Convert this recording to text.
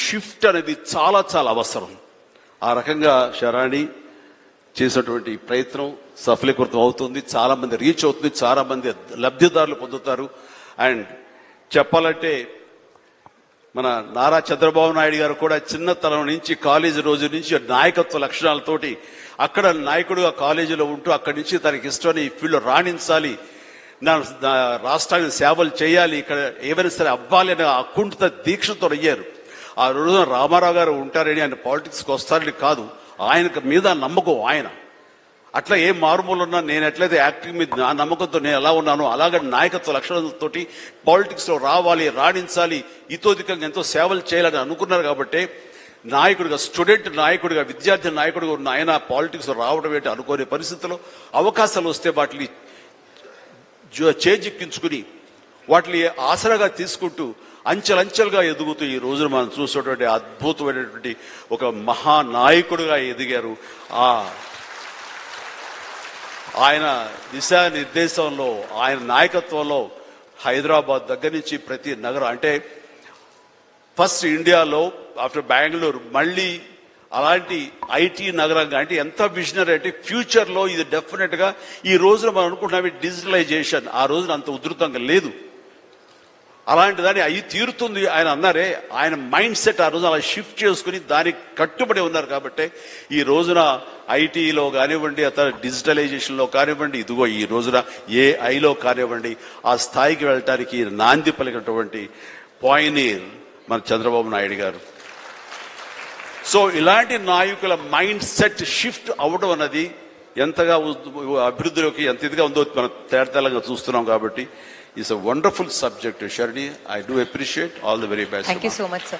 Shift అనేది చాలా చాలా అవసరం. ఆ రకంగా శరాణి చేసినటువంటి ప్రయత్నం సఫలీకృతం అవుతుంది, చాలా మంది రీచ్ అవుతుంది, చాలా మంది లబ్ధిదారులు పొందుతారు. అండ్ చెప్పాలంటే మన నారా చంద్రబాబు నాయుడు గారు కూడా చిన్నతనం నుంచి కాలేజీ రోజు నుంచి నాయకత్వ లక్షణాలతోటి అక్కడ నాయకుడుగా కాలేజీలో ఉంటూ అక్కడి నుంచి తనకి ఇష్టమని ఈ ఫీల్డ్లో రాణించాలి, నా రాష్ట్రానికి సేవలు చేయాలి, ఇక్కడ ఏమైనా సరే అవ్వాలి అనే అకుంఠిత దీక్షతో అయ్యారు. ఆ రోజున రామారావు గారు ఉంటారని ఆయన పాలిటిక్స్కి వస్తారని కాదు, ఆయనకు మీద నమ్మకం ఆయన. అట్లా ఏ మారుమూలు ఉన్నా నేను ఎట్లయితే యాక్టింగ్ మీద నా నమ్మకంతో నేను ఎలా ఉన్నానో అలాగే నాయకత్వ లక్షణాలతో పాలిటిక్స్లో రావాలి, రాణించాలి, ఇతోధికంగా ఎంతో సేవలు చేయాలని అనుకున్నారు. కాబట్టి నాయకుడిగా, స్టూడెంట్ నాయకుడిగా, విద్యార్థి నాయకుడిగా ఉన్న ఆయన పాలిటిక్స్లో రావడం ఏంటి అనుకోని పరిస్థితుల్లో అవకాశాలు వస్తే వాటిని చేజిక్కించుకుని వాటిని ఆసరాగా తీసుకుంటూ అంచెలంచెలుగా ఎదుగుతూ ఈ రోజున మనం చూసేటువంటి అద్భుతమైనటువంటి ఒక మహానాయకుడిగా ఎదిగారు. ఆయన దిశానిర్దేశంలో, ఆయన నాయకత్వంలో హైదరాబాద్ దగ్గర నుంచి ప్రతి నగరం, అంటే ఫస్ట్ ఇండియాలో ఆఫ్టర్ బెంగళూరు మళ్ళీ అలాంటి ఐటీ నగరంగా, అంటే ఎంత విజనరీ అంటే ఫ్యూచర్లో ఇది డెఫినెట్ గా ఈ రోజున మనం అనుకుంటున్నాం డిజిటలైజేషన్ ఆ రోజున అంత ఉధృతంగా లేదు, అలాంటి దాన్ని అయ్యి తీరుతుంది ఆయన అన్నారే. ఆయన మైండ్ సెట్ ఆ రోజు అలా షిఫ్ట్ చేసుకుని దానికి కట్టుబడి ఉన్నారు. కాబట్టి ఈ రోజున ఐటీలో కానివ్వండి, అతను డిజిటలైజేషన్లో కానివ్వండి, ఇదిగో ఈ రోజున ఏఐలో కానివ్వండి, ఆ స్థాయికి వెళ్ళటానికి నాంది పలికినటువంటి పాయనీర్ మన చంద్రబాబు నాయుడు గారు. సో ఇలాంటి నాయకుల మైండ్ సెట్ షిఫ్ట్ అవ్వడం అన్నది ఎంతగా అభివృద్ధిలోకి ఎంత ఇదిగా ఉందో మనం తేటతెల్లంగా చూస్తున్నాం. కాబట్టి it's a wonderful subject. Sharani, I do appreciate. All the very best. Thank you so much, sir.